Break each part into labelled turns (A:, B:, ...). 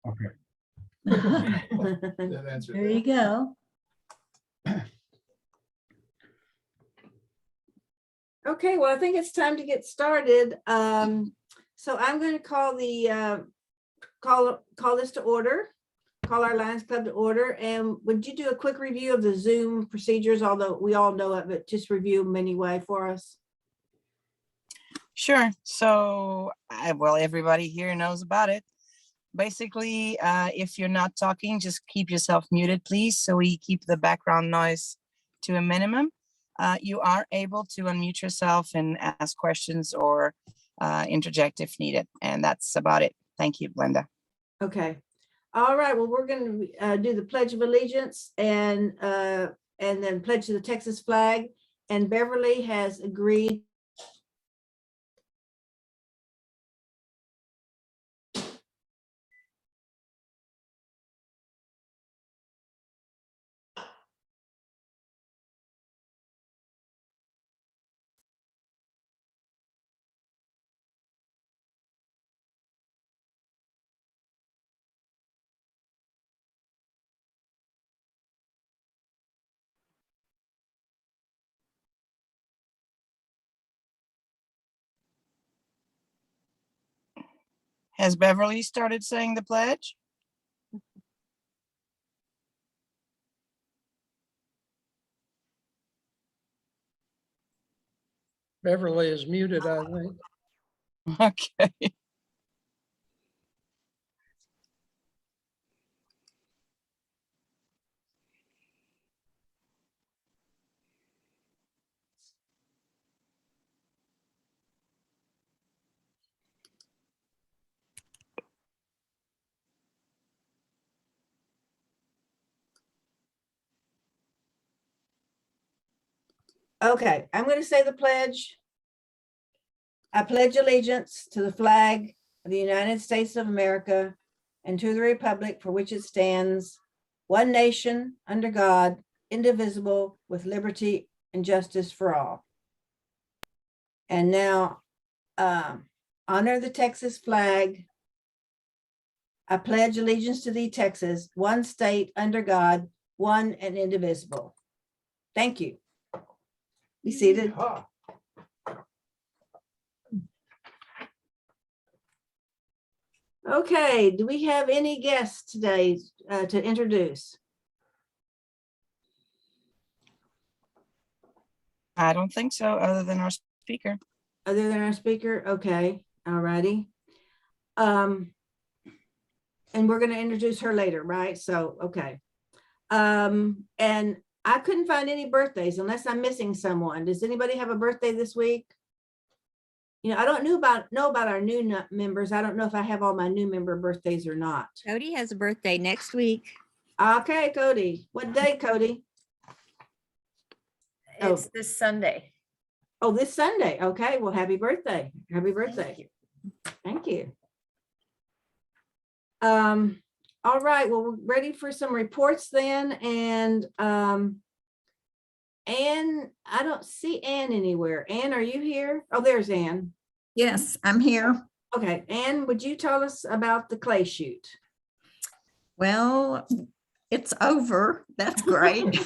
A: Okay.
B: That answered
C: There
B: that.
C: you go. Okay, well, I think it's time to get started. So I'm going to call the call this to order, call our Lions Club to order. And would you do a quick review of the Zoom procedures, although we all know it, but just review them anyway for us?
D: Sure. So, well, everybody here knows about it. Basically, if you're not talking, just keep yourself muted, please, so we keep the background noise to a minimum. You are able to unmute yourself and ask questions or interject if needed. And that's about it. Thank you, Glenda.
C: Okay. All right. Well, we're going to do the Pledge of Allegiance and then pledge to the Texas flag. And Beverly has agreed.
D: Has Beverly started saying the pledge?
E: Beverly is muted, I think.
D: Okay.
C: Okay, I'm going to say the pledge. I pledge allegiance to the flag of the United States of America and to the republic for which it stands, one nation, under God, indivisible, with liberty and justice for all. And now, honor the Texas flag. I pledge allegiance to thee, Texas, one state, under God, one and indivisible. Thank you. Be seated.
B: Ah,
C: Okay, do we have any guests today to introduce?
D: I don't think so, other than our speaker.
C: Other than our speaker? Okay, all righty. And we're going to introduce her later, right? So, okay. And I couldn't find any birthdays unless I'm missing someone. Does anybody have a birthday this week? You know, I don't know about our new members. I don't know if I have all my new member birthdays or not.
F: Cody has a birthday next week.
C: Okay, Cody. What day, Cody? Oh.
G: It's this Sunday.
C: Oh, this Sunday. Okay, well, happy birthday. Happy birthday. Thank you. All right, well, we're ready for some reports then. And Anne, I don't see Anne anywhere. Anne, are you here? Oh, there's Anne.
H: Yes, I'm here.
C: Okay, Anne, would you tell us about the clay shoot?
H: Well, it's over. That's great.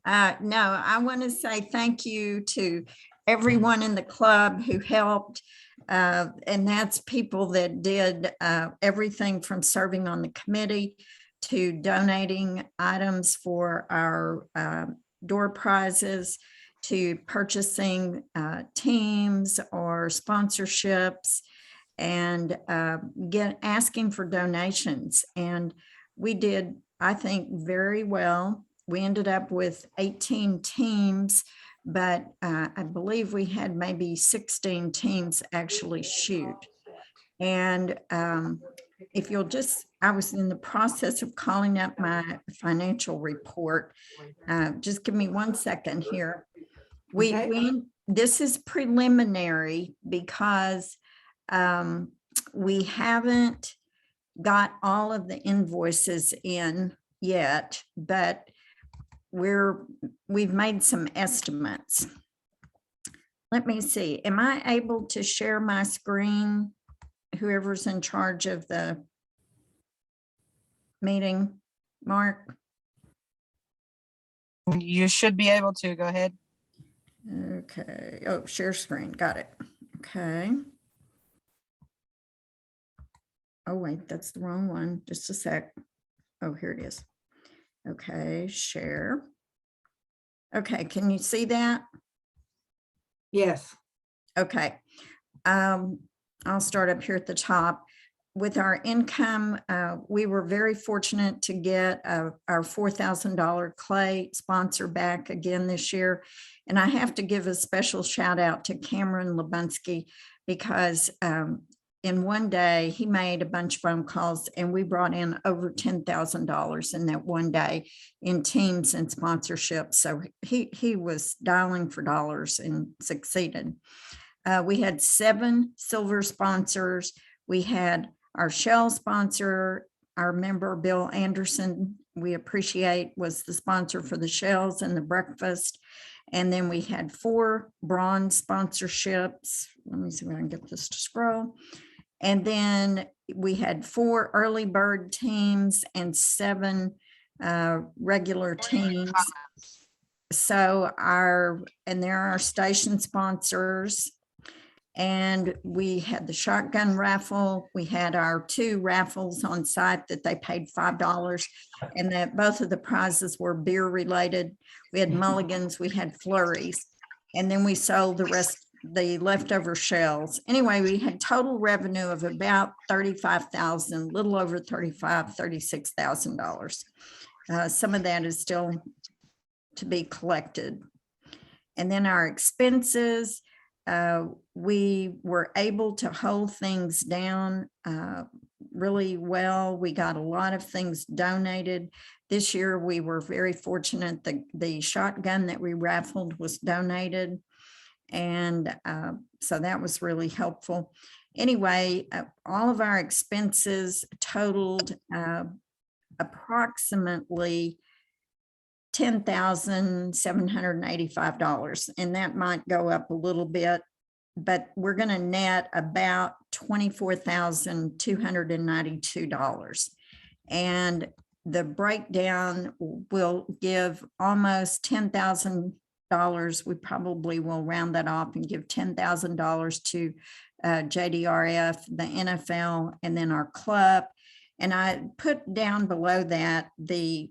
H: No, I want to say thank you to everyone in the club who helped. And that's people that did everything from serving on the committee to donating items for our door prizes, to purchasing teams or sponsorships, and asking for donations. And we did, I think, very well. We ended up with 18 teams, but I believe we had maybe 16 teams actually shoot. And if you'll just, I was in the process of calling up my financial report. Just give me 1 second here. This is preliminary because we haven't got all of the invoices in yet, but we've made some whoever's in charge of the meeting, Mark.
D: You should be able to go ahead.
H: Okay, oh, share screen, got it. Okay. Oh, wait, that's the wrong one. Just a sec. Oh, here it is. Okay, share. Okay, can you see that?
C: Yes.
H: Okay. I'll start up here at the top. With our income, we were very fortunate to get our $4,000 clay sponsor back again this year. And I have to give a special shout out to Cameron Lubunsky because in one day he made a bunch of phone calls and we brought in over $10,000 in that one day in teams and sponsorships. So he was dialing for dollars and succeeded. We had 7 silver sponsors. We had our Shell sponsor, our member Bill Anderson, we appreciate, was the sponsor for the shells and the breakfast. And then we had 4 bronze sponsorships. Let me see if I can get this to scroll. And then we had 4 early bird teams and 7 regular teams. So there are our station sponsors. And we had the shotgun raffle. We had our 2 raffles on site that they paid $5, and that both of the prizes were beer related. We had mulligans, we had flurries, and then we sold the leftover shells. Anyway, we had total revenue of about $35,000, little over $36,000. Some of that is still to be collected. And then our expenses, we were able to hold things down really well. We got a lot of things donated. This year, we were very fortunate. The shotgun that we raffled was donated. And so that was really helpful. Anyway, all of our expenses totaled approximately $10,785, and that might go up a little bit, but we're going to net about $24,292. And the breakdown will give almost $10,000. We probably will round that off and give $10,000 to JDRF, the NFL, and then our club. And I put down below that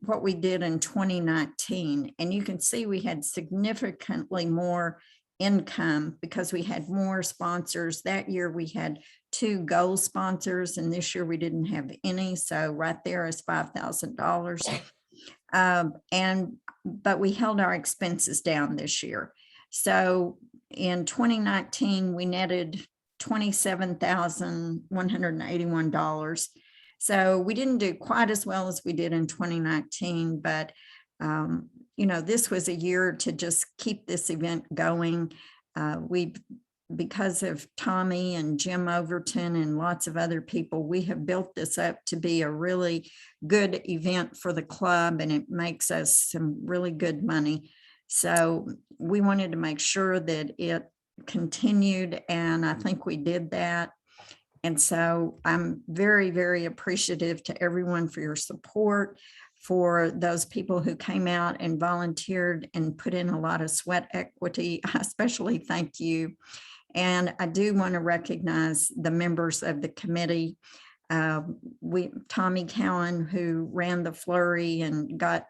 H: what we did in 2019. And you can see we had significantly more income because we had more sponsors. That year we had 2 gold sponsors, and this year we didn't have any. So right there is $5,000. But we held our expenses down this year. So in 2019, we netted $27,181. So we didn't do quite as well as we did in 2019, but this was a year to just keep this event going. Because of Tommy and Jim Overton and lots of other people, we have built this up to be a really good event for the club, and it makes us some really good money. So we wanted to make sure that it continued, and I think we did that. And so I'm very, very appreciative to everyone for your support, for those people who came out and volunteered and put in a lot of sweat equity. I especially thank you. And I do want to recognize the members of the committee. Tommy Cowan, who ran the flurry and got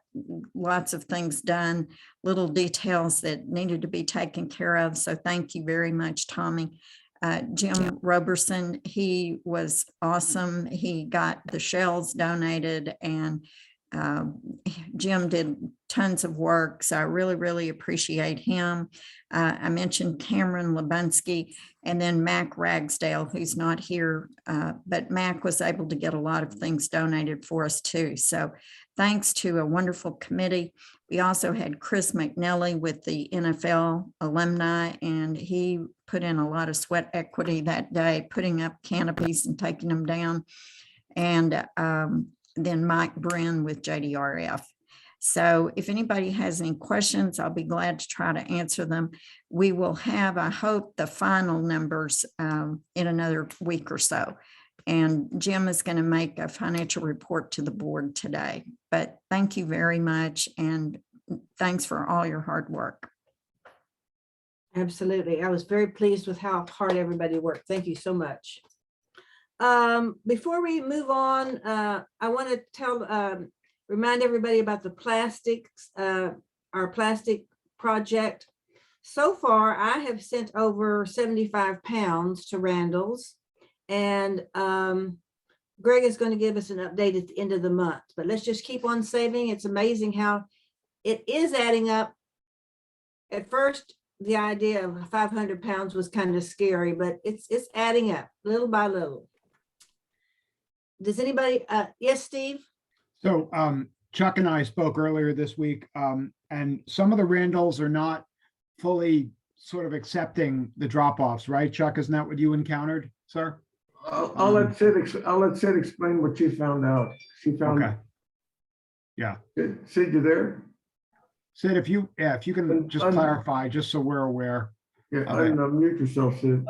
H: lots of things done, little details that needed to be taken care of. So thank you very much, Tommy. Jim Roberson, he was awesome. He got the shells donated, and Jim did tons of work. So I really, really appreciate him. I mentioned Cameron Lubunsky, and then Mac Ragsdale, who's not here, but Mac was able to get a lot of things donated for us too. So thanks to a wonderful committee. We also had Chris McNally with the NFL alumni, and he put in a lot of sweat equity that day, putting up canopies and taking them down. And then Mike Brin with JDRF. So if anybody has any questions, I'll be glad to try to answer them. We will have, I hope, the final numbers in another week or so. And Jim is going to make a financial report to the board today. But thank you very much. And thanks for all your hard work.
C: Absolutely. I was very pleased with how hard everybody worked. Thank you so much. Before we move on, I want to remind everybody about the plastics, our plastic project. So far, I have sent over 75 pounds to Randall's, and Greg is going to give us an update at the end of the month, but let's just keep on saving. It's amazing how it is adding up. At first, the idea of 500 pounds was kind of scary, but it's adding up little by little. Does anybody, yes, Steve?
A: So Chuck and I spoke earlier this week, and some of the Randalls are not fully sort of accepting the drop-offs, right? Chuck, isn't that what you encountered, sir?
B: I'll let Sid explain what she found out. She found.
A: Okay. Yeah.
B: Sid, you there?
A: Sid, if you can just clarify, just so we're aware.
B: Yeah, unmute yourself, Sid.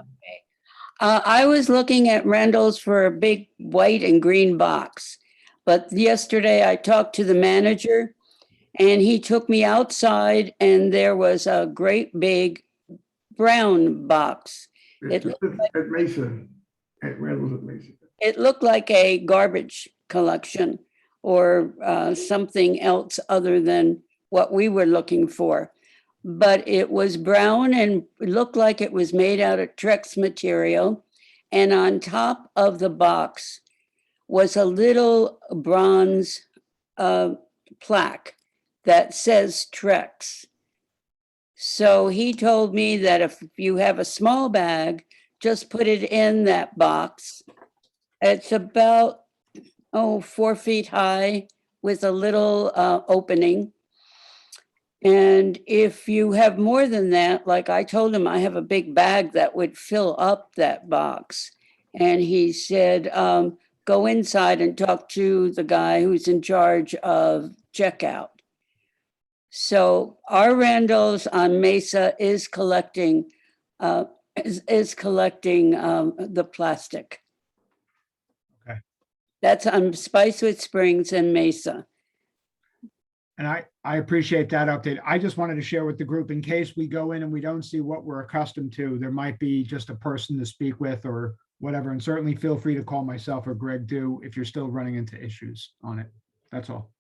G: I was looking at Randall's for a big white and green box, but yesterday I talked to the manager and he took me outside and there was a great big brown box.
B: At Mason, at Randall's at Mason.
G: It looked like a garbage collection or something else other than what we were looking for. But it was brown and looked like it was made out of Trex material. And on top of the box was a little bronze plaque that says Trex. So he told me that if you have a small bag, just put it in that box. It's about, 4 feet high with a little opening. And if you have more than that, like I told him, I have a big bag that would fill up that box. And he said, go inside and talk to the guy who's in charge of checkout. So our Randall's on Mesa is collecting the plastic.
A: Okay.
G: That's on Spicewood Springs and Mesa.
A: And I appreciate that update. I just wanted to share with the group in case we go in and we don't see what we're accustomed to, there might be just a person to speak with or whatever. And certainly feel free to call myself or Greg too if you're still running into issues on it. That's all.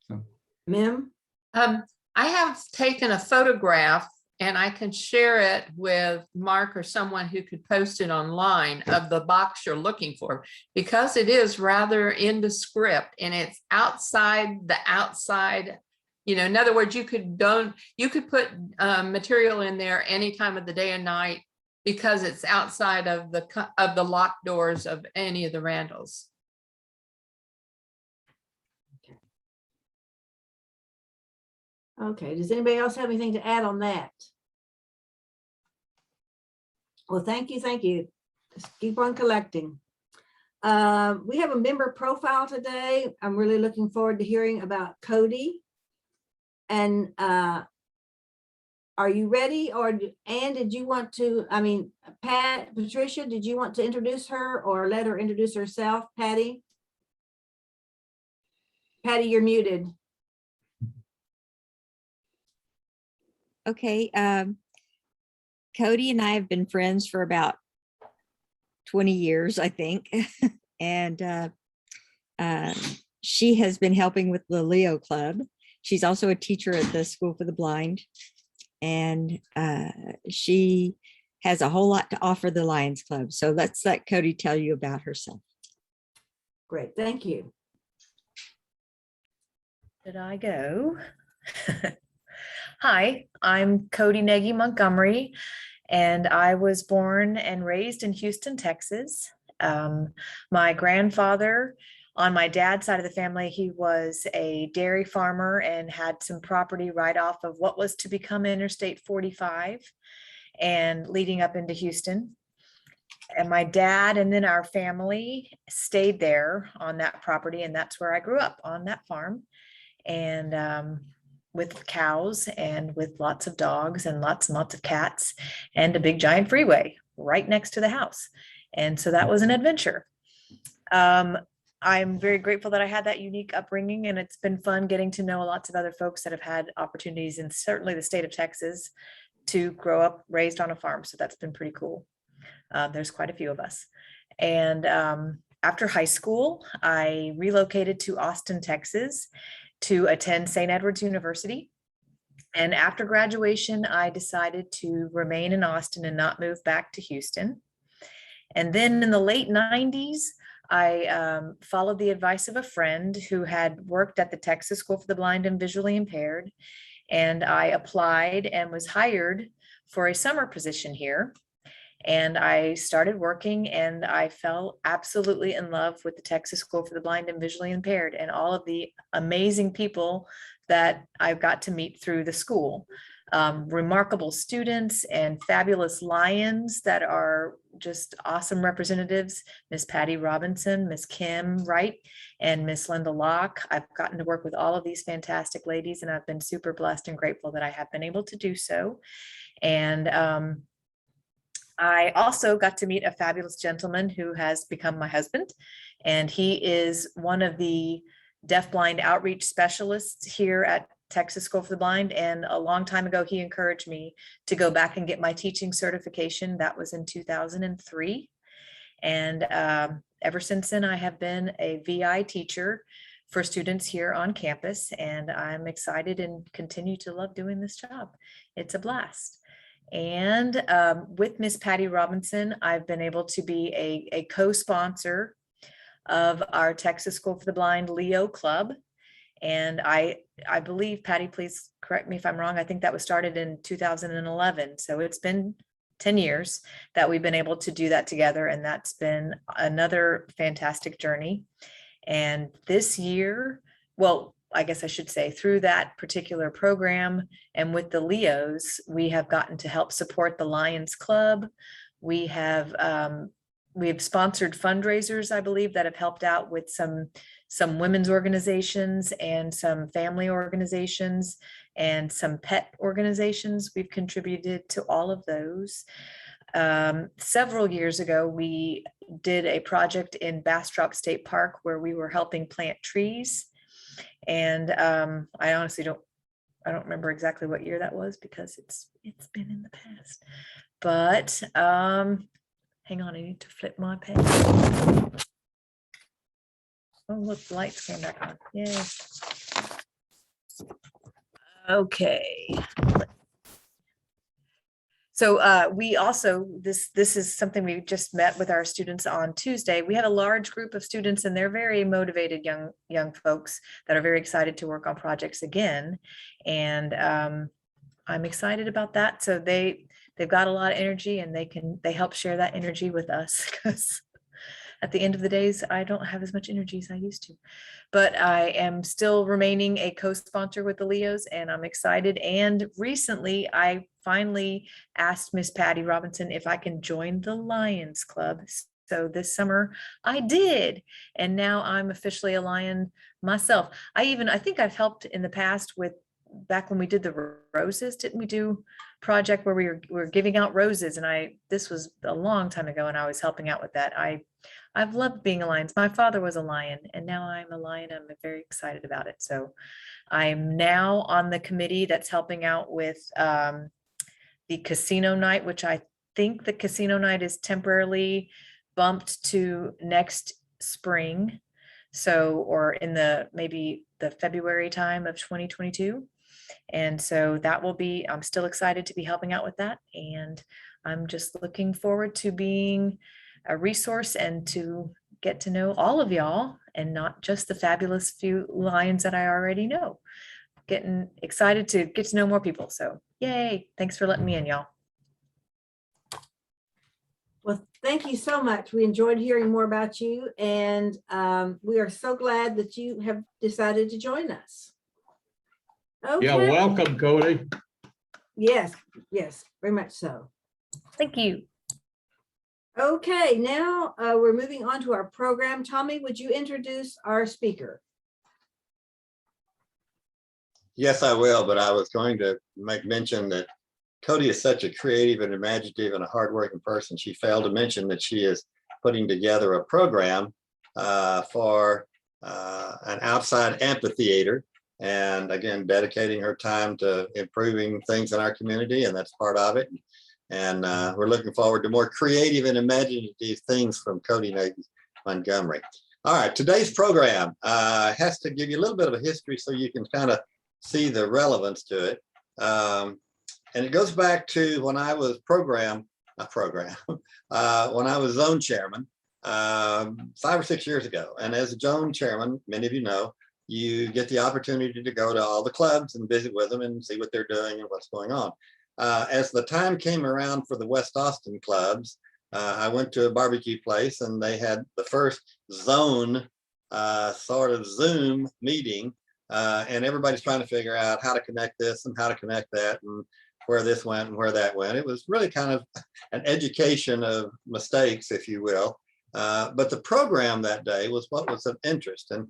A: So,
C: Mim?
I: I have taken a photograph and I can share it with Mark or someone who could post it online of the box you're looking for, because it is rather indescript and it's outside the outside. You know, in other words, you could put material in there any time of the day and night because it's outside of the locked doors of any of the Randalls.
C: Okay, does anybody else have anything to add on that? Well, thank you, thank you. Just keep on collecting. We have a member profile today. I'm really looking forward to hearing about Cody. And are you ready? Or Ann, did you want to, Patricia, did you want to introduce her or let her introduce herself? Patty? Patty, you're muted.
F: Okay. Cody and I have been friends for about 20 years, I think. And she has been helping with the Leo Club. She's also a teacher at the School for the Blind. And she has a whole lot to offer the Lions Club. So let's let Cody tell you about herself.
C: Great, thank you.
J: Did I go? Hi, I'm Cody Nagy Montgomery, and I was born and raised in Houston, Texas. My grandfather, on my dad's side of the family, he was a dairy farmer and had some property right off of what was to become Interstate 45 and leading up into Houston. And my dad and then our family stayed there on that property, and that's where I grew up, on that farm. and with cows and with lots of dogs and lots of cats and a big giant freeway right next to the house. And so that was an adventure. I'm very grateful that I had that unique upbringing, and it's been fun getting to know lots of other folks that have had opportunities in certainly the state of Texas to grow up raised on a farm. So that's been pretty cool. There's quite a few of us. And after high school, I relocated to Austin, Texas to attend St. Edward's University. And after graduation, I decided to remain in Austin and not move back to Houston. And then in the late 90s, I followed the advice of a friend who had worked at the Texas School for the Blind and Visually Impaired. And I applied and was hired for a summer position here. And I started working, and I fell absolutely in love with the Texas School for the Blind and Visually Impaired and all of the amazing people that I got to meet through the school. Remarkable students and fabulous lions that are just awesome representatives. Miss Patty Robinson, Miss Kim Wright, and Miss Linda Locke. I've gotten to work with all of these fantastic ladies, and I've been super blessed and grateful that I have been able to do so. And I also got to meet a fabulous gentleman who has become my husband, and he is one of the deafblind outreach specialists here at Texas School for the Blind. And a long time ago, he encouraged me to go back and get my teaching certification. That was in 2003. And ever since then, I have been a VI teacher for students here on campus, and I'm excited and continue to love doing this job. It's a blast. And with Miss Patty Robinson, I've been able to be a co-sponsor of our Texas School for the Blind Leo Club. And I believe, Patty, please correct me if I'm wrong, I think that was started in 2011. So it's been 10 years that we've been able to do that together. And that's been another fantastic journey. And this year, well, I guess I should say, through that particular program and with the Leos, we have gotten to help support the Lions Club. We have sponsored fundraisers, I believe, that have helped out with some women's organizations and some family organizations and some pet organizations. We've contributed to all of those. Several years ago, we did a project in Bastrop State Park where we were helping plant trees. And I honestly don't remember exactly what year that was because it's been in the past. But hang on, I need to flip my page. Oh, look, the lights came back on. Yay. Okay. So we also, this is something we just met with our students on Tuesday. We had a large group of students, and they're very motivated young folks that are very excited to work on projects again. And I'm excited about that. So they've got a lot of energy, and they help share that energy with us, because at the end of the days, I don't have as much energy as I used to. But I am still remaining a co-sponsor with the Leos, and I'm excited. And recently, I finally asked Miss Patty Robinson if I can join the Lions Club. So this summer I did, and now I'm officially a Lion myself. I think I've helped in the past with, back when we did the roses, didn't we do a project where we were giving out roses? And this was a long time ago, and I was helping out with that. I've loved being a Lion. My father was a Lion, and now I'm a Lion. I'm very excited about it. So I'm now on the committee that's helping out with the casino night, which I think the casino night is temporarily bumped to next spring. So, or in maybe the February time of 2022. And so that will be, I'm still excited to be helping out with that. And I'm just looking forward to being a resource and to get to know all of y'all, and not just the fabulous few Lions that I already know. Getting excited to get to know more people. So yay. Thanks for letting me in, y'all.
C: Well, thank you so much. We enjoyed hearing more about you, and we are so glad that you have decided to join us. Okay.
K: Yeah, welcome, Cody.
C: Yes, very much so.
J: Thank you.
C: Okay, now we're moving on to our program. Tommy, would you introduce our speaker?
K: Yes, I will, but I was going to make mention that Cody is such a creative and imaginative and a hardworking person. She failed to mention that she is putting together a program for an outside amphitheater. And again, dedicating her time to improving things in our community, and that's part of it. And we're looking forward to more creative and imaginative things from Cody Nagy Montgomery. All right, today's program has to give you a little bit of a history so you can kind of see the relevance to it. And it goes back to when I was when I was zone chairman 5 or 6 years ago. And as a zone chairman, many of you know, you get the opportunity to go to all the clubs and visit with them and see what they're doing and what's going on. As the time came around for the West Austin clubs, I went to a barbecue place and they had the first zone sort of Zoom meeting, and everybody's trying to figure out how to connect this and how to connect that and where this went and where that went. It was really kind of an education of mistakes, if you will. But the program that day was what was of interest. And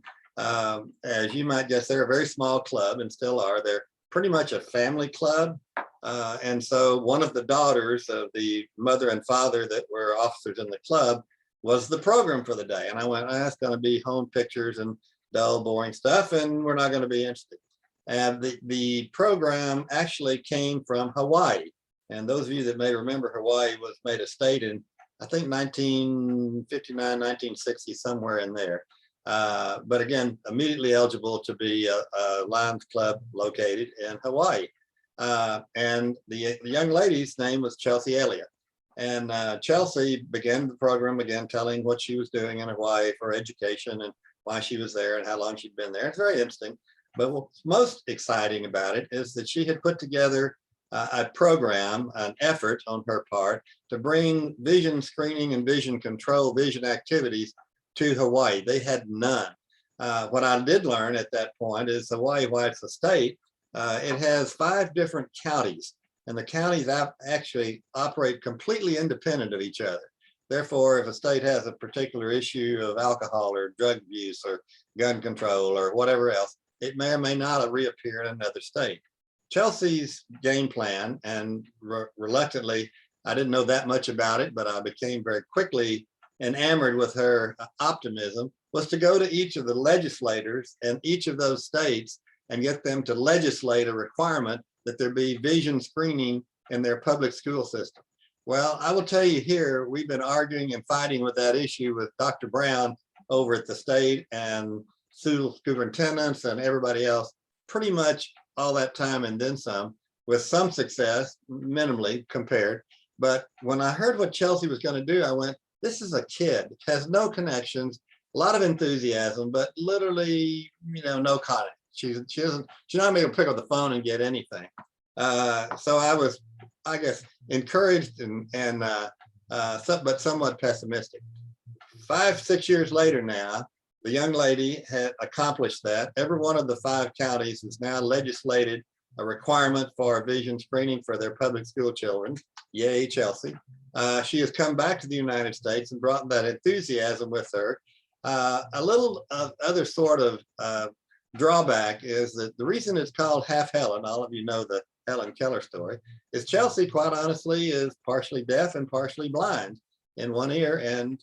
K: as you might guess, they're a very small club and still are. They're pretty much a family club. And so one of the daughters of the mother and father that were officers in the club was the program for the day. And I went, that's going to be home pictures and dull, boring stuff, and we're not going to be interested. And the program actually came from Hawaii. And those of you that may remember, Hawaii was made a state in, I think, 1959, 1960, somewhere in there. But again, immediately eligible to be a Lions Club located in Hawaii. And the young lady's name was Chelsea Elliott. And Chelsea began the program again, telling what she was doing in Hawaii for education and why she was there and how long she'd been there. It's very interesting. But what's most exciting about it is that she had put together a program, an effort on her part to bring vision screening and vision control, vision activities to Hawaii. They had none. What I did learn at that point is Hawaii, while it's a state, it has 5 different counties, and the counties actually operate completely independent of each other. Therefore, if a state has a particular issue of alcohol or drug abuse or gun control or whatever else, it may or may not reappear in another state. Chelsea's game plan, and reluctantly, I didn't know that much about it, but I became very quickly enamored with her optimism, was to go to each of the legislators in each of those states and get them to legislate a requirement that there be vision screening in their public school system. Well, I will tell you here, we've been arguing and fighting with that issue with Dr. Brown over at the state and school superintendents and everybody else, pretty much all that time and then some, with some success, minimally compared. But when I heard what Chelsea was going to do, I went, this is a kid, has no connections, a lot of enthusiasm, but literally, no contact. She's not able to pick up the phone and get anything. So I was, I guess, encouraged but somewhat pessimistic. 5, 6 years later now, the young lady had accomplished that. Every one of the 5 counties has now legislated a requirement for vision screening for their public school children. Yay, Chelsea. She has come back to the United States and brought that enthusiasm with her. A little other sort of drawback is that the reason it's called Half Helen, all of you know the Helen Keller story, is Chelsea, quite honestly, is partially deaf and partially blind in one ear and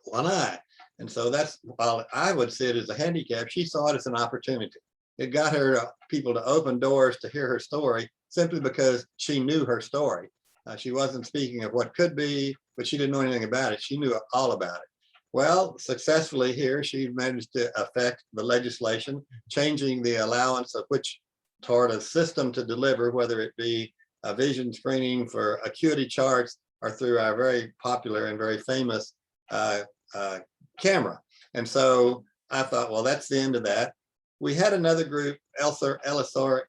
K: one eye. And so that's, while I would see it as a handicap, she saw it as an opportunity. It got her people to open doors to hear her story simply because she knew her story. She wasn't speaking of what could be, but she didn't know anything about it. She knew all about it. Well, successfully here, she managed to affect the legislation, changing the allowance of which sort of system to deliver, whether it be a vision screening for acuity charts or through our very popular and very famous camera. And so I thought, well, that's the end of that. We had another group, Ellisor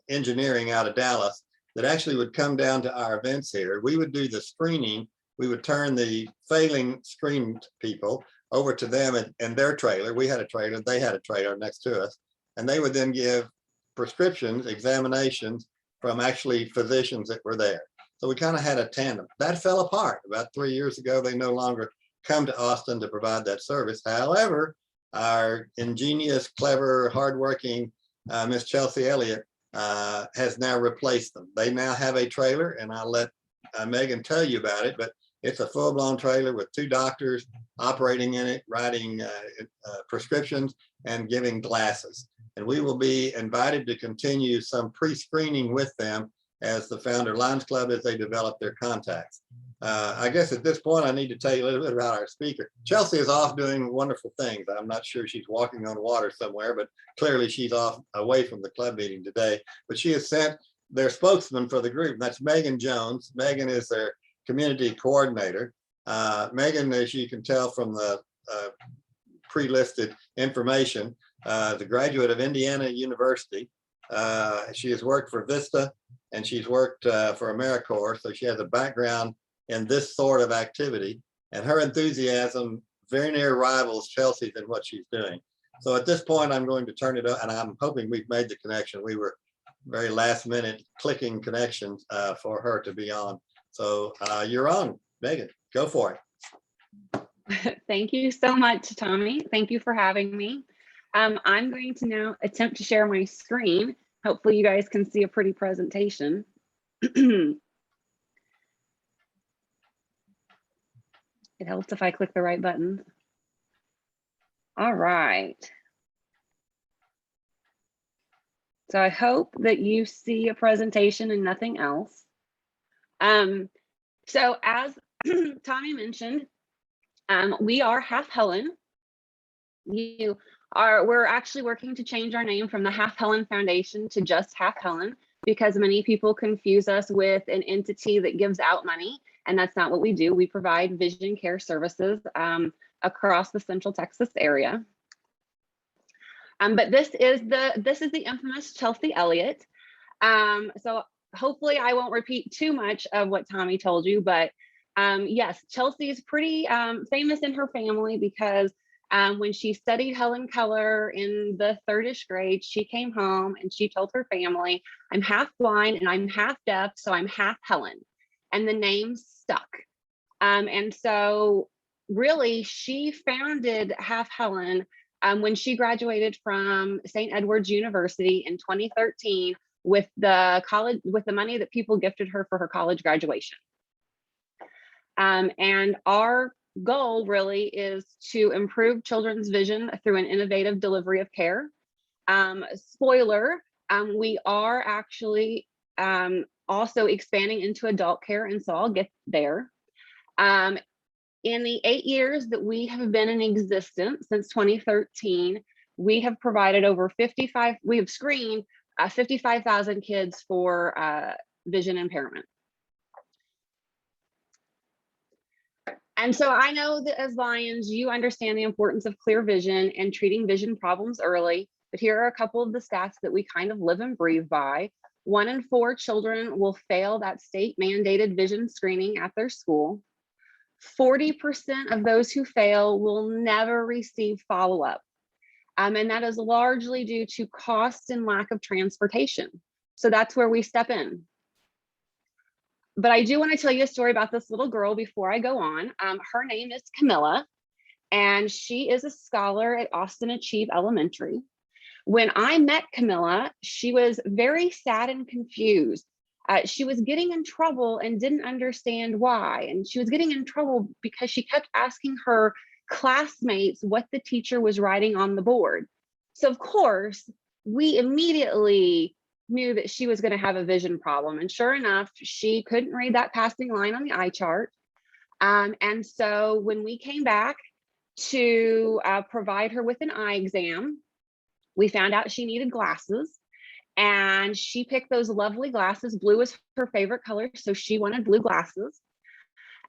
K: Engineering out of Dallas, that actually would come down to our events here. We would do the screening. We would turn the failing screened people over to them and their trailer. We had a trailer, they had a trailer next to us. And they would then give prescriptions, examinations from actually physicians that were there. So we kind of had a tandem. That fell apart about 3 years ago. They no longer come to Austin to provide that service. However, our ingenious, clever, hardworking Miss Chelsea Elliott, has now replaced them. They now have a trailer, and I'll let Megan tell you about it, but it's a full-blown trailer with 2 doctors operating in it, writing prescriptions and giving glasses. And we will be invited to continue some pre-screening with them as the Founder Lions Club as they develop their contacts. I guess at this point, I need to tell you a little bit about our speaker. Chelsea is off doing wonderful things. I'm not sure she's walking on water somewhere, but clearly she's off away from the club meeting today. But she has sent their spokesman for the group. That's Meghan Jones. Meghan is their community coordinator. Meghan, as you can tell from the pre-listed information, the graduate of Indiana University. She has worked for VISTA and she's worked for AmeriCorps, so she has a background in this sort of activity, and her enthusiasm very near rivals Chelsea's in what she's doing. So at this point, I'm going to turn it up, and I'm hoping we've made the connection. We were very last minute clicking connections for her to be on. So you're on, Megan, go for it.
L: Thank you so much, Tommy. Thank you for having me. I'm going to now attempt to share my screen. Hopefully you guys can see a pretty presentation. It helps if I click the right button. All right. So I hope that you see a presentation and nothing else. So as Tommy mentioned, we are Half Helen. We're actually working to change our name from the Half Helen Foundation to just Half Helen, because many people confuse us with an entity that gives out money, and that's not what we do. We provide vision care services across the Central Texas area. But this is the infamous Chelsea Elliott. So hopefully I won't repeat too much of what Tommy told you, but yes, Chelsea is pretty famous in her family because when she studied Helen Keller in the 3rd grade, she came home and she told her family, I'm half blind and I'm half deaf, so I'm half Helen. And the name stuck. And so really she founded Half Helen when she graduated from St. Edward's University in 2013 with the money that people gifted her for her college graduation. And our goal really is to improve children's vision through an innovative delivery of care. Spoiler, we are actually also expanding into adult care, and so I'll get there. In the 8 years that we have been in existence since 2013, we have provided we have screened 55,000 kids for vision impairment. And so I know that as Lions, you understand the importance of clear vision and treating vision problems early, but here are a couple of the stats that we kind of live and breathe by. 1 in 4 children will fail that state mandated vision screening at their school. 40% of those who fail will never receive follow-up. And that is largely due to cost and lack of transportation. So that's where we step in. But I do want to tell you a story about this little girl before I go on. Her name is Camilla, and she is a scholar at Austin Achieve Elementary. When I met Camilla, she was very sad and confused. She was getting in trouble and didn't understand why. And she was getting in trouble because she kept asking her classmates what the teacher was writing on the board. So of course, we immediately knew that she was going to have a vision problem. And sure enough, she couldn't read that passing line on the eye chart. And so when we came back to provide her with an eye exam, we found out she needed glasses. And she picked those lovely glasses. Blue was her favorite color, so she wanted blue glasses.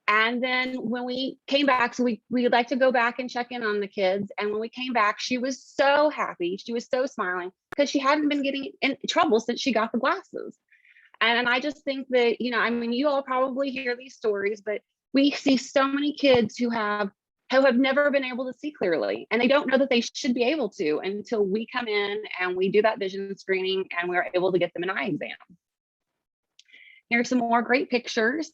L: And then when we came back, so we'd like to go back and check in on the kids. And when we came back, she was so happy. She was so smiling because she hadn't been getting in trouble since she got the glasses. And I just think that, you know, I mean, you all probably hear these stories, but we see so many kids who have never been able to see clearly, and they don't know that they should be able to until we come in and we do that vision screening and we're able to get them an eye exam. Here's some more great pictures.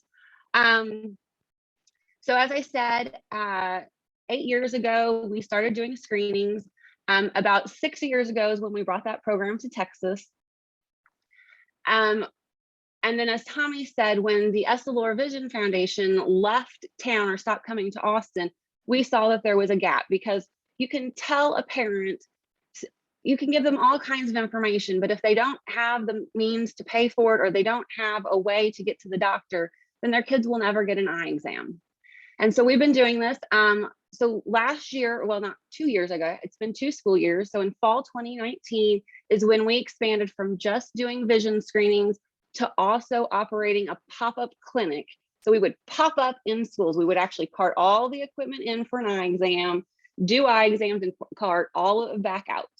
L: So as I said, 8 years ago, we started doing screenings. About 6 years ago is when we brought that program to Texas. And then, as Tommy said, when the Essilor Vision Foundation left town or stopped coming to Austin, we saw that there was a gap, because you can tell a parent, you can give them all kinds of information, but if they don't have the means to pay for it, or they don't have a way to get to the doctor, then their kids will never get an eye exam. And so we've been doing this. So last year, well, not 2 years ago, it's been 2 school years. So in fall 2019 is when we expanded from just doing vision screenings to also operating a pop-up clinic. So we would pop up in schools. We would actually cart all the equipment in for an eye exam, do eye exams, and cart all of it back out.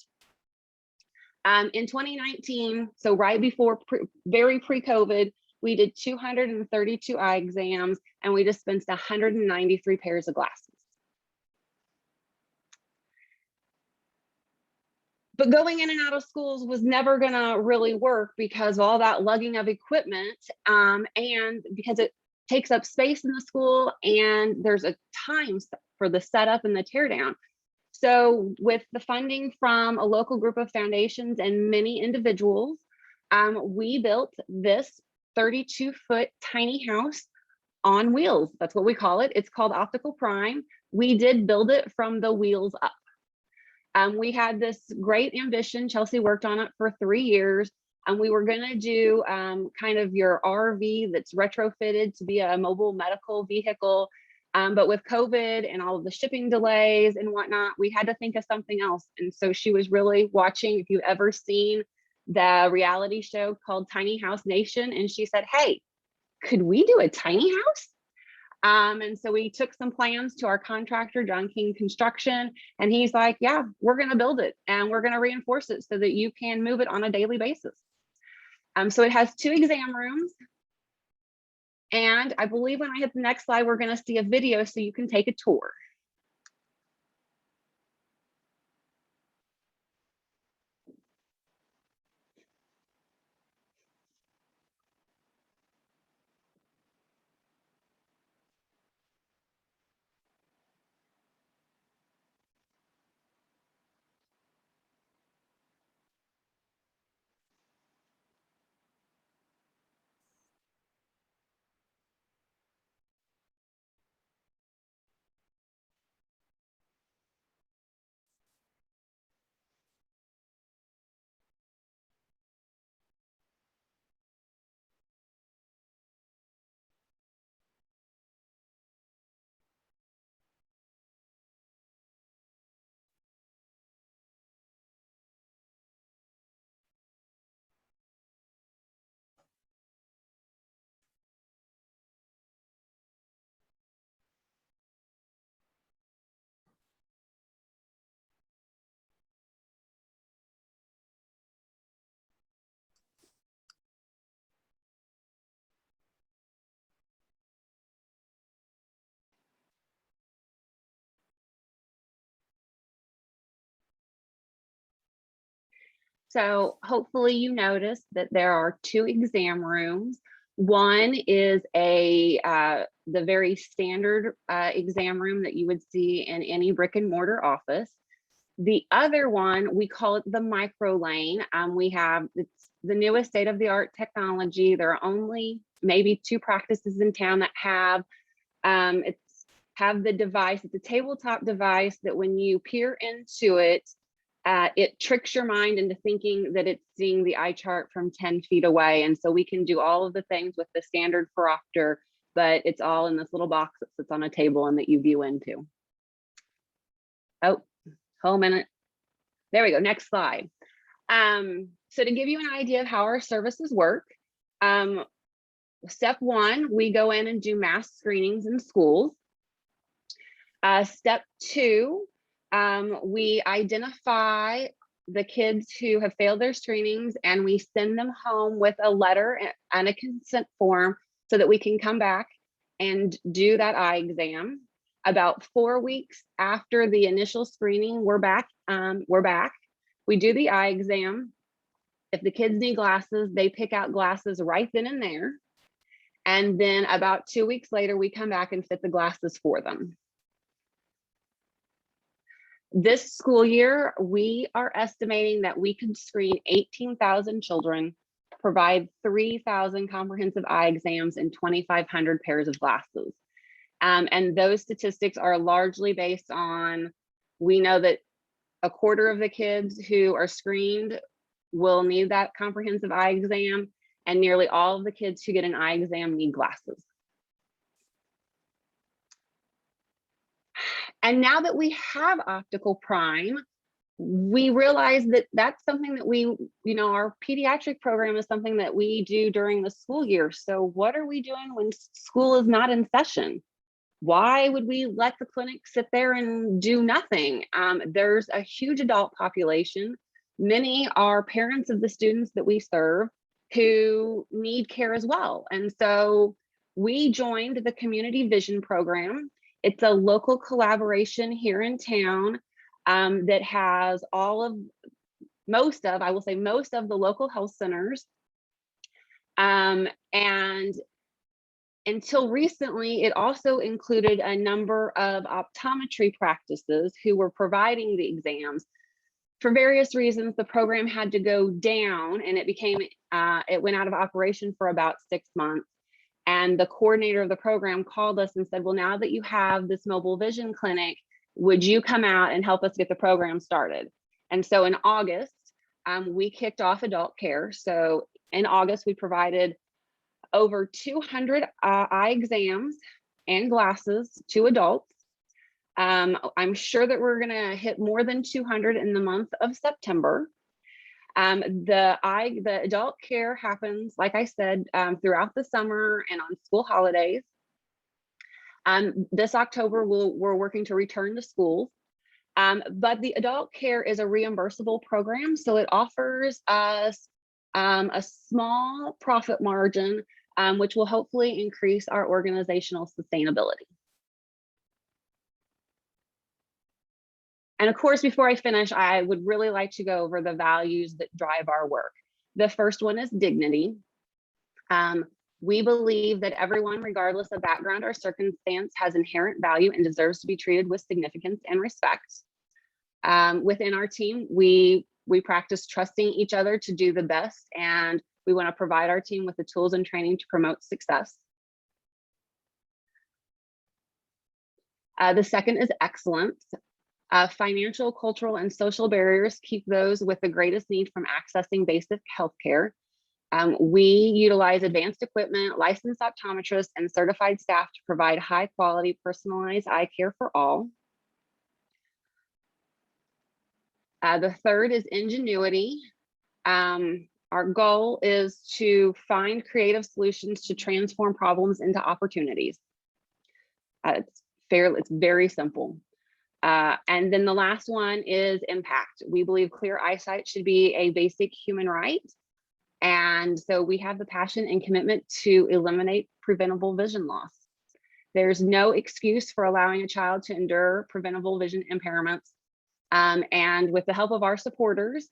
L: In 2019, so right before, very pre-COVID, we did 232 eye exams, and we dispensed 193 pairs of glasses. But going in and out of schools was never gonna really work because of all that lugging of equipment, and because it takes up space in the school, and there's a time for the setup and the teardown. So with the funding from a local group of foundations and many individuals, we built this 32-foot tiny house on wheels. That's what we call it. It's called Optical Prime. We did build it from the wheels up. We had this great ambition. Chelsea worked on it for 3 years, and we were going to do kind of your RV that's retrofitted to be a mobile medical vehicle. But with COVID and all of the shipping delays and whatnot, we had to think of something else. And so she was really watching, if you've ever seen the reality show called Tiny House Nation, and she said, hey, could we do a tiny house? And so we took some plans to our contractor, John King Construction, and he's like, yeah, we're going to build it, and we're going to reinforce it so that you can move it on a daily basis. So it has 2 exam rooms. And I believe when I hit the next slide, we're going to see a video so you can take a tour. So hopefully you noticed that there are 2 exam rooms. One is the very standard exam room that you would see in any brick and mortar office. The other one, we call it the micro lane. It's the newest state-of-the-art technology. There are only maybe 2 practices in town that have the device. It's a tabletop device that when you peer into it, it tricks your mind into thinking that it's seeing the eye chart from 10 feet away. And so we can do all of the things with the standard phoropter, but it's all in this little box that sits on a table and that you view into. Oh, hold a minute. There we go. Next slide. So to give you an idea of how our services work, step 1, we go in and do mass screenings in schools. Step 2, we identify the kids who have failed their screenings, and we send them home with a letter and a consent form so that we can come back and do that eye exam. About 4 weeks after the initial screening, we're back. We do the eye exam. If the kids need glasses, they pick out glasses right then and there. And then about 2 weeks later, we come back and fit the glasses for them. This school year, we are estimating that we can screen 18,000 children, provide 3,000 comprehensive eye exams and 2,500 pairs of glasses. And those statistics are largely based on, we know that a quarter of the kids who are screened will need that comprehensive eye exam, and nearly all of the kids who get an eye exam need glasses. And now that we have optical prime, we realize that that's something that we, you know, our pediatric program is something that we do during the school year. So what are we doing when school is not in session? Why would we let the clinic sit there and do nothing? There's a huge adult population. Many are parents of the students that we serve who need care as well. And so we joined the Community Vision Program. It's a local collaboration here in town that has most of the local health centers. And until recently, it also included a number of optometry practices who were providing the exams. For various reasons, the program had to go down, and it went out of operation for about 6 months. And the coordinator of the program called us and said, well, now that you have this mobile vision clinic, would you come out and help us get the program started? And so in August, we kicked off adult care. So in August, we provided over 200 eye exams and glasses to adults. I'm sure that we're gonna hit more than 200 in the month of September. The adult care happens, like I said, throughout the summer and on school holidays. This October, we're working to return to schools, but the adult care is a reimbursable program. So it offers us a small profit margin, which will hopefully increase our organizational sustainability. And of course, before I finish, I would really like to go over the values that drive our work. The first one is dignity. We believe that everyone, regardless of background or circumstance, has inherent value and deserves to be treated with significance and respect. Within our team, we practice trusting each other to do the best, and we want to provide our team with the tools and training to promote success. The second is excellence. Financial, cultural, and social barriers keep those with the greatest need from accessing basic healthcare. We utilize advanced equipment, licensed optometrists, and certified staff to provide high quality, personalized eye care for all. The third is ingenuity. Our goal is to find creative solutions to transform problems into opportunities. It's very simple. And then the last one is impact. We believe clear eyesight should be a basic human right. And so we have the passion and commitment to eliminate preventable vision loss. There's no excuse for allowing a child to endure preventable vision impairments. And with the help of our supporters,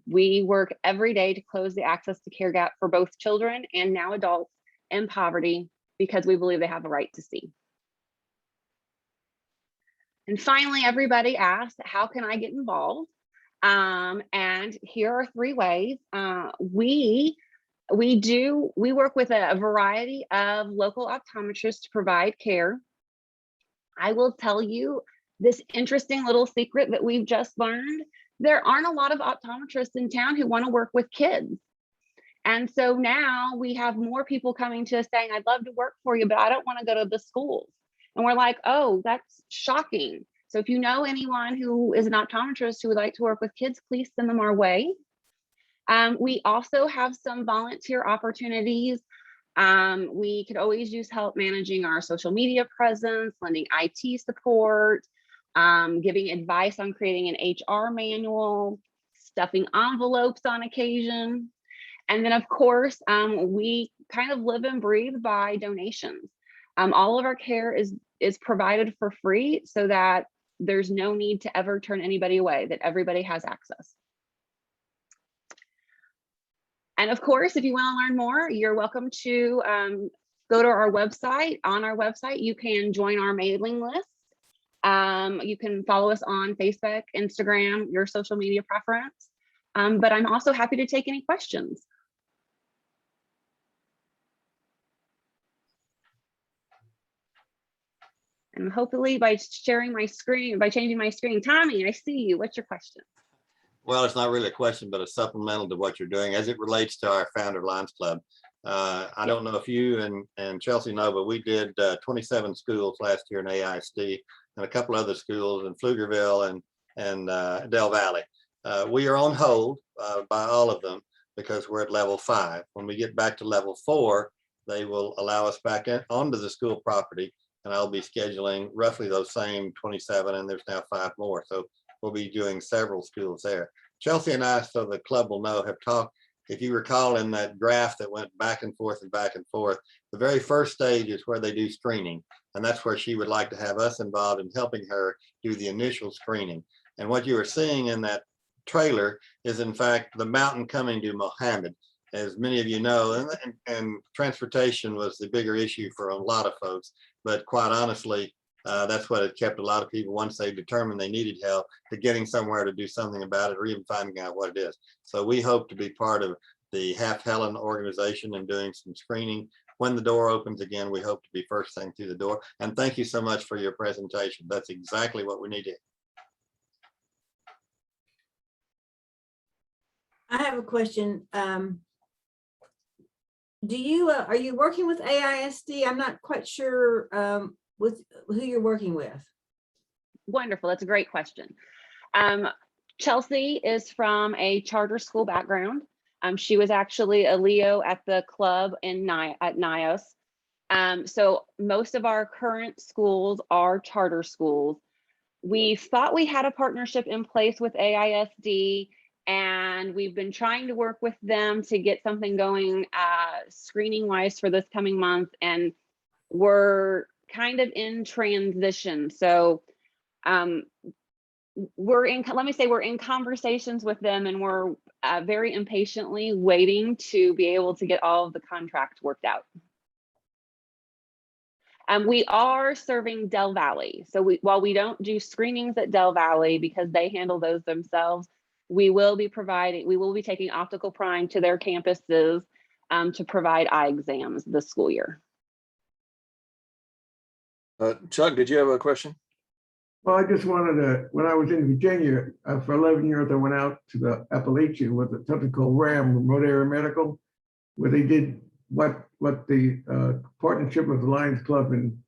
L: we work every day to close the access to care gap for both children and now adults in poverty, because we believe they have a right to see. And finally, everybody asked, how can I get involved? And here are 3 ways. We work with a variety of local optometrists to provide care. I will tell you this interesting little secret that we've just learned. There aren't a lot of optometrists in town who want to work with kids. And so now we have more people coming to us saying, I'd love to work for you, but I don't want to go to the schools. And we're like, oh, that's shocking. So if you know anyone who is an optometrist who would like to work with kids, please send them our way. We also have some volunteer opportunities. We could always use help managing our social media presence, lending IT support, giving advice on creating an HR manual, stuffing envelopes on occasion. And then of course, we kind of live and breathe by donations. All of our care is provided for free so that there's no need to ever turn anybody away, that everybody has access. And of course, if you want to learn more, you're welcome to go to our website. On our website, you can join our mailing list. You can follow us on Facebook, Instagram, your social media preference. But I'm also happy to take any questions. And hopefully by sharing my screen, by changing my screen, Tommy, I see you. What's your question?
K: Well, it's not really a question, but a supplemental to what you're doing as it relates to our Founder Lions Club. I don't know if you and Chelsea know, but we did 27 schools last year in AISD and a couple other schools in Pflugerville and Del Valley. We are on hold by all of them because we're at level 5. When we get back to level 4, they will allow us back onto the school property, and I'll be scheduling roughly those same 27, and there's now 5 more. So we'll be doing several schools there. Chelsea and I, so the club will know, have talked. If you recall in that graph that went back and forth, the very first stage is where they do screening. And that's where she would like to have us involved in helping her do the initial screening. And what you are seeing in that trailer is in fact the mountain coming to Mohammed. As many of you know, and transportation was the bigger issue for a lot of folks, but quite honestly, that's what had kept a lot of people, once they determined they needed help, to getting somewhere to do something about it or even finding out what it is. So we hope to be part of the Half Helen organization and doing some screening. When the door opens again, we hope to be first thing through the door. And thank you so much for your presentation. That's exactly what we needed.
C: I have a question. Do you, are you working with AISD? I'm not quite sure with who you're working with.
L: Wonderful. That's a great question. Chelsea is from a charter school background. She was actually a Leo at the club in at NIOS. So most of our current schools are charter schools. We thought we had a partnership in place with AISD, and we've been trying to work with them to get something going screening wise for this coming month, and we're kind of in transition. So we're in conversations with them, and we're very impatiently waiting to be able to get all of the contracts worked out. We are serving Del Valley. So while we don't do screenings at Del Valley because they handle those themselves, we will be taking optical prime to their campuses to provide eye exams this school year.
M: Chuck, did you have a question?
B: Well, I just wanted to, when I was in Virginia, for 11 years, I went out to the Appalachia with something called RAM, Remote Area Medical, where they did what the partnership with the Lions Club and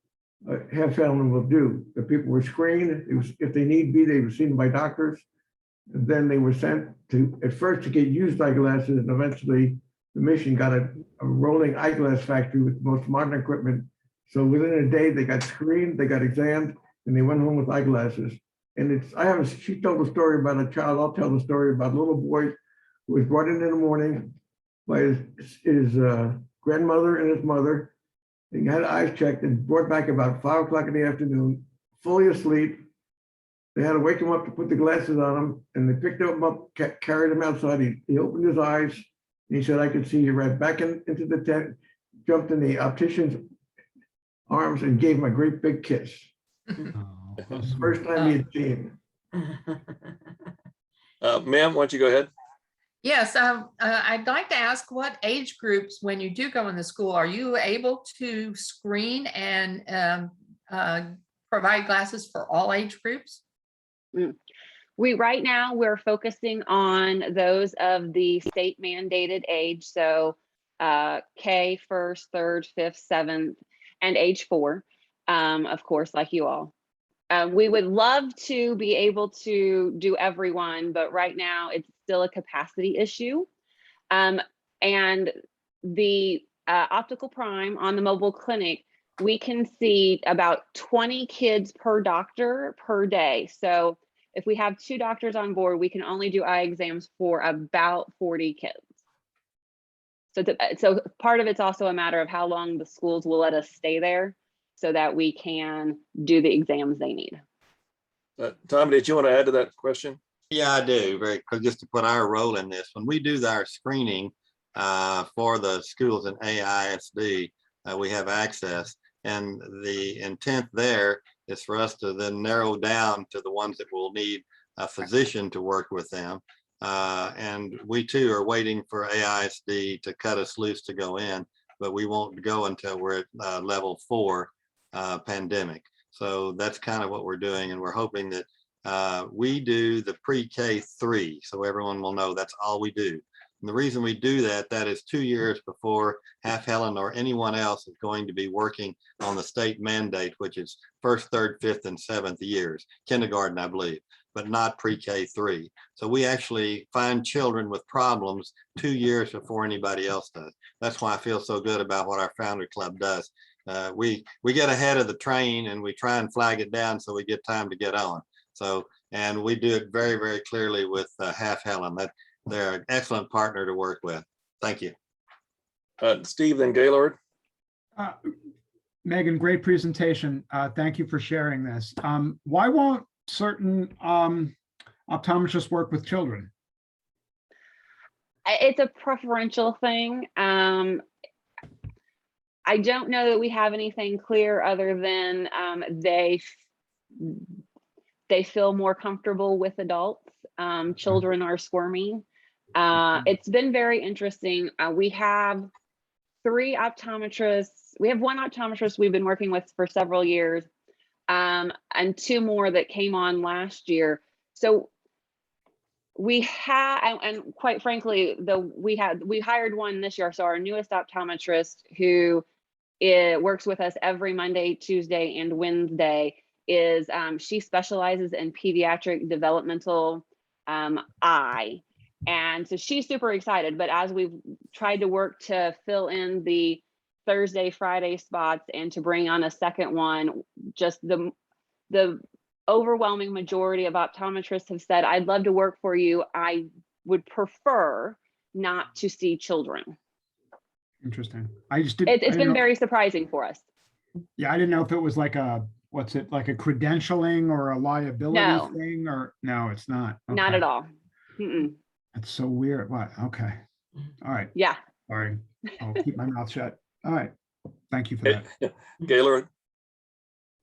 B: Half Helen will do. The people were screened. It was, if they need be, they were seen by doctors. And then they were sent to, at first, to get used eyeglasses, and eventually the mission got a rolling eyeglass factory with the most modern equipment. So within a day, they got screened, they got examined, and they went home with eyeglasses. And she told a story about a child. I'll tell the story about a little boy who was brought in the morning by his grandmother and his mother. He had eyes checked and brought back about 5 o'clock in the afternoon, fully asleep. They had to wake him up to put the glasses on him, and they picked him up, carried him outside. He opened his eyes, and he said, "I could see you." Right back into the tent, jumped in the optician's arms, and gave him a great big kiss. First time he had seen him.
M: Ma'am, why don't you go ahead?
I: Yes, I'd like to ask what age groups, when you do go in the school, are you able to screen and provide glasses for all age groups?
L: Right now we're focusing on those of the state mandated age. So K, 1st, 3rd, 5th, 7th, and age 4, of course, like you all. We would love to be able to do everyone, but right now it's still a capacity issue. And the optical prime on the mobile clinic, we can see about 20 kids per doctor per day. So if we have 2 doctors on board, we can only do eye exams for about 40 kids. So part of it's also a matter of how long the schools will let us stay there so that we can do the exams they need.
M: Tom, did you want to add to that question?
K: Yeah, I do. Because just to put our role in this, when we do our screening for the schools in AISD, we have access. And the intent there is for us to then narrow down to the ones that will need a physician to work with them. And we too are waiting for AISD to cut us loose to go in, but we won't go until we're at level 4 pandemic. So that's kind of what we're doing. And we're hoping that we do the pre-K 3. So everyone will know that's all we do. And the reason we do that, that is 2 years before Half Helen or anyone else is going to be working on the state mandate, which is 1st, 3rd, 5th, and 7th years, kindergarten, I believe, but not pre-K 3. So we actually find children with problems 2 years before anybody else does. That's why I feel so good about what our Founder Club does. We get ahead of the train and we try and flag it down so we get time to get on. So, and we do it very, very clearly with Half Helen. That they're an excellent partner to work with. Thank you.
M: Steve, then Gaylord.
A: Megan, great presentation. Thank you for sharing this. Why won't certain optometrists work with children?
L: It's a preferential thing. I don't know that we have anything clear other than they feel more comfortable with adults. Children are squirmy. It's been very interesting. We have 3 optometrists. We have 1 optometrist we've been working with for several years, and 2 more that came on last year. So we have, and quite frankly, we hired one this year. So our newest optometrist, who works with us every Monday, Tuesday, and Wednesday, is she specializes in pediatric developmental eye. And so she's super excited, but as we've tried to work to fill in the Thursday, Friday spots and to bring on a second one, just the overwhelming majority of optometrists have said, I'd love to work for you. I would prefer not to see children.
A: Interesting. I just didn't.
L: It's been very surprising for us.
A: Yeah, I didn't know if it was like a, what's it, like a credentialing or a liability thing, or no, it's not. Okay.
L: Not at all. Mm-mm.
A: That's so weird. What? Okay. All right.
L: Yeah.
A: Sorry. I'll keep my mouth shut. All right. Thank you for that.
M: Gaylord.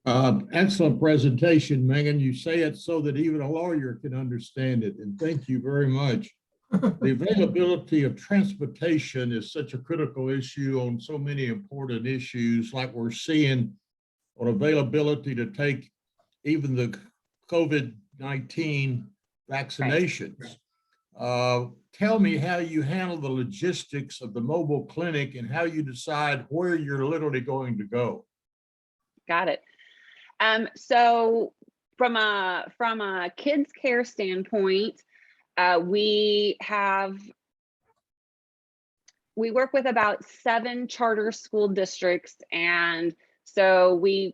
B: Excellent presentation, Megan. You say it so that even a lawyer can understand it, and thank you very much. The availability of transportation is such a critical issue on so many important issues, like we're seeing on availability to take even the COVID-19 vaccinations. Tell me how you handle the logistics of the mobile clinic and how you decide where you're literally going to go.
L: Got it. So from a kids care standpoint, we work with about 7 charter school districts, and so we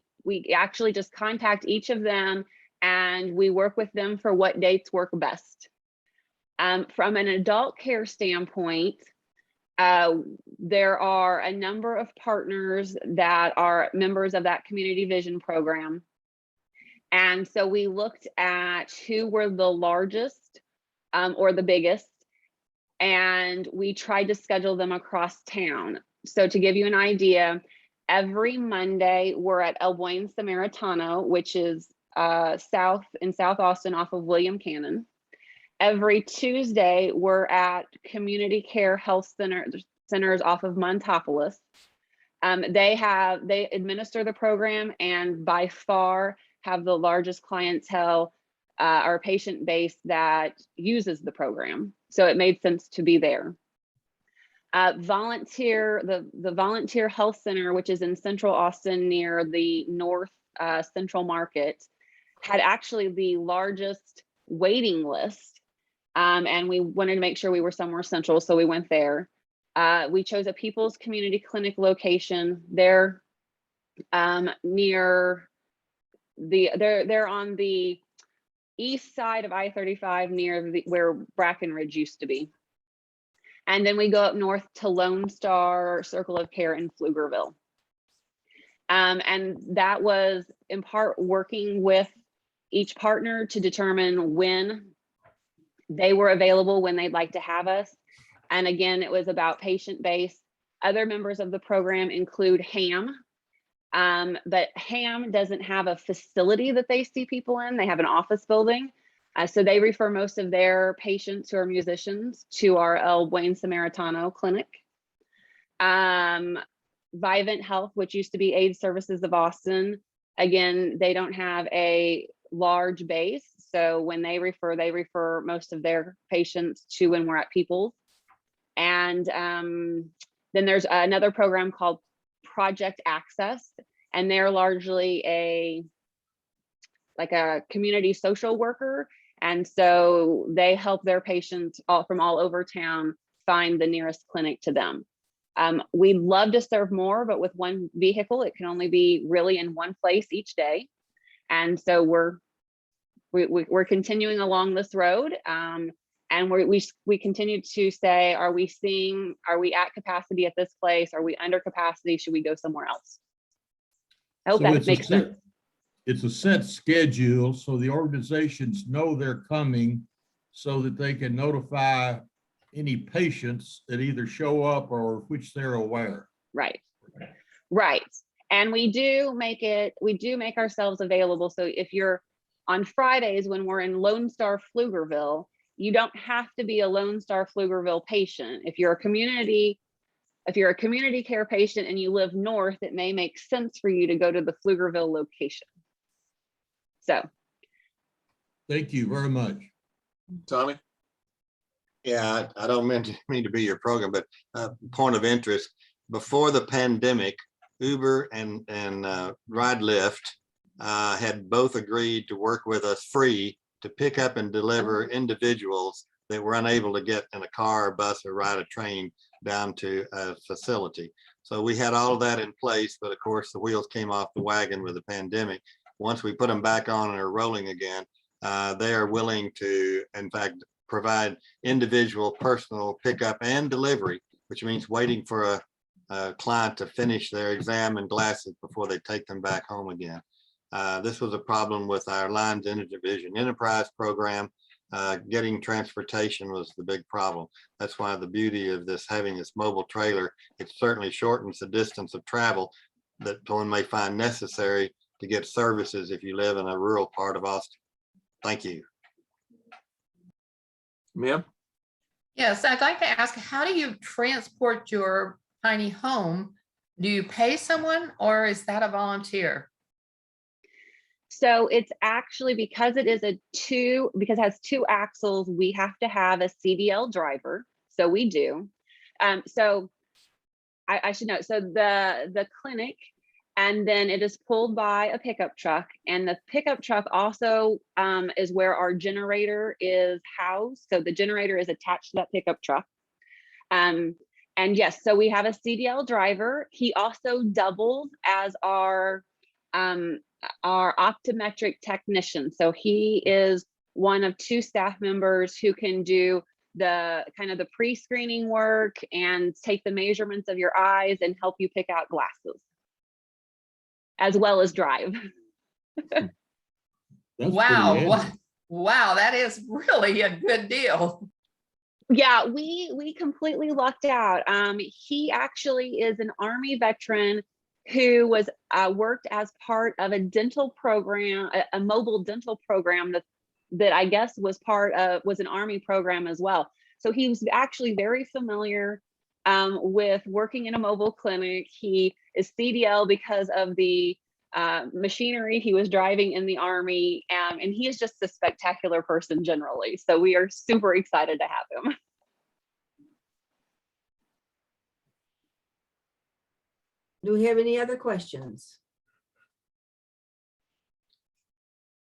L: actually just contact each of them and we work with them for what dates work best. From an adult care standpoint, there are a number of partners that are members of that community vision program. And so we looked at who were the largest or the biggest, and we tried to schedule them across town. So to give you an idea, every Monday we're at El Buen Samaritano, which is in South Austin off of William Cannon. Every Tuesday, we're at Community Care Health Centers off of Montopolis. They administer the program and by far have the largest clientele or patient base that uses the program. So it made sense to be there. The Volunteer Health Center, which is in Central Austin near the North Central Market, had actually the largest waiting list. And we wanted to make sure we were somewhere central, so we went there. We chose a People's Community Clinic location. They're they're on the east side of I-35 near where Brackenridge used to be. And then we go up north to Lone Star Circle of Care in Pflugerville. And that was in part working with each partner to determine when they were available, when they'd like to have us. And again, it was about patient base. Other members of the program include HAM, But Ham doesn't have a facility that they see people in. They have an office building. So they refer most of their patients who are musicians to our El Buen Samaritano clinic. Vivint Health, which used to be AIDS Services of Austin, again, they don't have a large base. So when they refer most of their patients to when we're at People's. And then there's another program called Project Access, and they're largely a community social worker. And so they help their patients from all over town find the nearest clinic to them. We'd love to serve more, but with one vehicle, it can only be really in one place each day. And so we're continuing along this road. And we continue to say, are we at capacity at this place? Are we under capacity? Should we go somewhere else? I hope that makes sense.
N: It's a set schedule, so the organizations know they're coming so that they can notify any patients that either show up or which they're aware.
L: Right. And we do make ourselves available. So if you're on Fridays when we're in Lone Star Pflugerville, you don't have to be a Lone Star Pflugerville patient. If you're a community care patient and you live north, it may make sense for you to go to the Pflugerville location. So.
N: Thank you very much.
M: Tommy?
K: Yeah, I don't mean to be your program, but point of interest, before the pandemic, Uber and Ride Lyft had both agreed to work with us free to pick up and deliver individuals that were unable to get in a car, bus, or ride a train down to a facility. So we had all of that in place, but of course the wheels came off the wagon with the pandemic. Once we put them back on and are rolling again, they are willing to, in fact, provide individual personal pickup and delivery, which means waiting for a client to finish their exam and glasses before they take them back home again. This was a problem with our Lines Interdivision Enterprise program. Getting transportation was the big problem. That's why the beauty of this, having this mobile trailer, it certainly shortens the distance of travel that one may find necessary to get services if you live in a rural part of Austin. Thank you.
M: Ma'am?
I: Yes, I'd like to ask, how do you transport your tiny home? Do you pay someone or is that a volunteer?
L: So it's actually, because it has 2 axles, we have to have a CDL driver. So we do. So I should know. So the clinic, and then it is pulled by a pickup truck, and the pickup truck also is where our generator is housed. So the generator is attached to that pickup truck. And yes, so we have a CDL driver. He also doubles as our optometric technician. So he is one of 2 staff members who can do the kind of the pre-screening work and take the measurements of your eyes and help you pick out glasses, as well as drive.
I: Wow. Wow, that is really a good deal.
L: Yeah, we completely lucked out. He actually is an Army veteran who was worked as part of a dental program, a mobile dental program that I guess was an Army program as well. So he was actually very familiar with working in a mobile clinic. He is CDL because of the machinery he was driving in the Army, and he is just a spectacular person generally. So we are super excited to have him.
C: Do we have any other questions?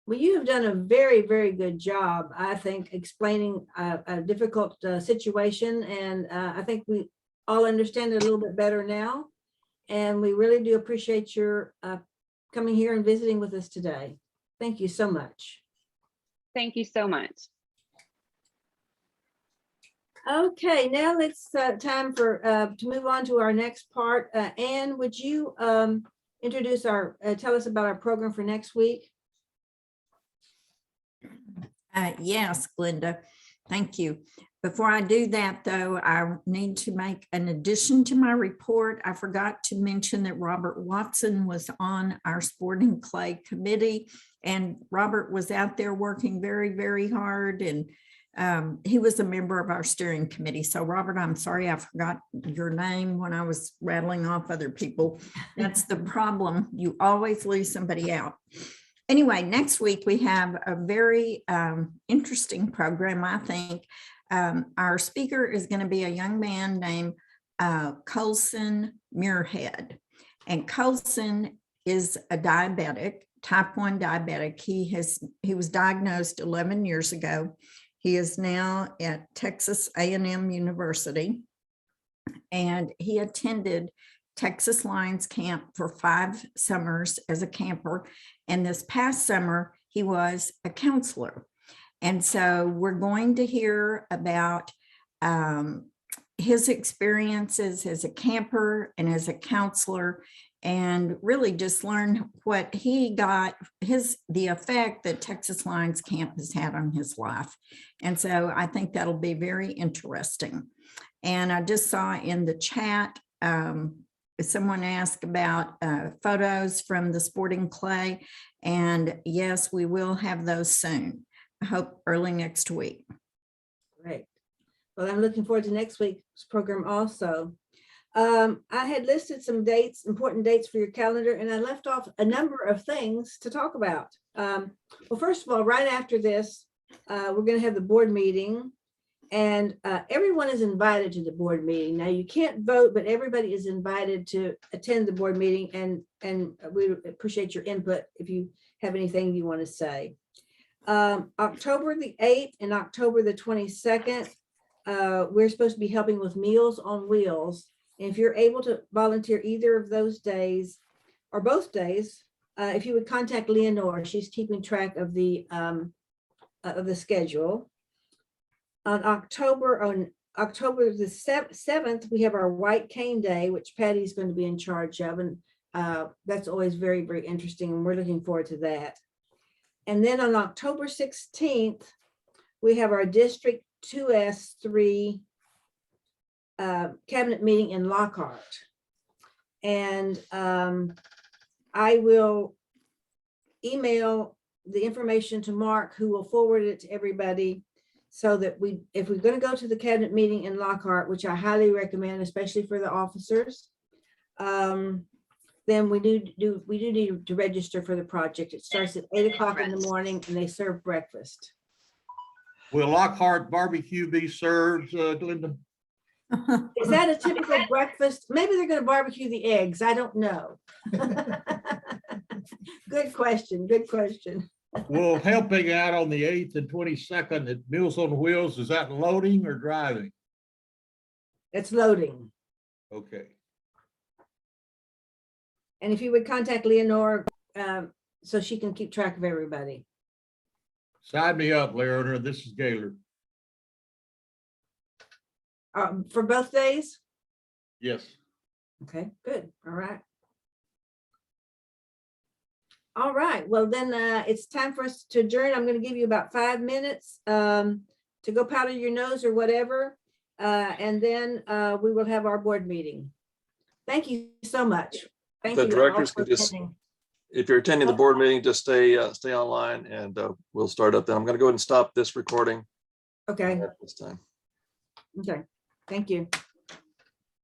C: Well, you have done a very, very good job, I think, explaining a difficult situation. And I think we all understand it a little bit better now. And we really do appreciate your coming here and visiting with us today. Thank you so much.
L: Thank you so much.
C: Okay, now it's time for to move on to our next part. Anne, would you introduce tell us about our program for next week?
H: Yes, Glenda, thank you. Before I do that, though, I need to make an addition to my report. I forgot to mention that Robert Watson was on our sporting clay committee, and Robert was out there working very, very hard, and he was a member of our steering committee. So Robert, I'm sorry I forgot your name when I was rattling off other people. That's the problem. You always leave somebody out. Anyway, next week we have a very interesting program, I think. Our speaker is going to be a young man named Colson Muirhead. And Colson is a diabetic, type 1 diabetic. He was diagnosed 11 years ago. He is now at Texas A&M University. And he attended Texas Lions Camp for 5 summers as a camper. And this past summer, he was a counselor. And so we're going to hear about his experiences as a camper and as a counselor, and really just learn what he got, the effect that Texas Lions Camp has had on his life. And so I think that'll be very interesting. And I just saw in the chat, someone asked about photos from the sporting clay. And yes, we will have those soon. I hope early next week.
C: Great. Well, I'm looking forward to next week's program also. I had listed some dates, important dates for your calendar, and I left off a number of things to talk about. Well, first of all, right after this, we're going to have the board meeting, and everyone is invited to the board meeting. Now, you can't vote, but everybody is invited to attend the board meeting, and we appreciate your input if you have anything you want to say. October the 8th and October the 22nd, we're supposed to be helping with Meals on Wheels. And if you're able to volunteer either of those days or both days, if you would contact Leonore, she's keeping track of the schedule. On October the 7th, we have our White Cane Day, which Patty's going to be in charge of. And that's always very, very interesting. And we're looking forward to that. And then on October 16th, we have our District 2S3 cabinet meeting in Lockhart. And I will email the information to Mark, who will forward it to everybody, so that if we're going to go to the cabinet meeting in Lockhart, which I highly recommend, especially for the officers, then we do need to register for the project. It starts at 8 o'clock in the morning, and they serve breakfast.
N: Will Lockhart barbecue be served, Glenda?
C: Is that a typical breakfast? Maybe they're going to barbecue the eggs. I don't know. Good question. Good question.
N: Well, helping out on the 8th and 22nd at Meals on Wheels, is that loading or driving?
C: It's loading.
N: Okay.
C: And if you would contact Leonore, so she can keep track of everybody.
N: Sign me up, Leonore. This is Gaylord.
C: For both days?
N: Yes.
C: Okay, good. All right. All right. Well, then it's time for us to adjourn. I'm going to give you about 5 minutes to go powder your nose or whatever. And then we will have our board meeting. Thank you so much. Thank
M: The
C: you.
M: directors can just, if you're attending the board meeting, just stay online, and we'll start up then. I'm going to go ahead and stop this recording.
C: Okay.
M: At this time.
C: Okay. Thank you.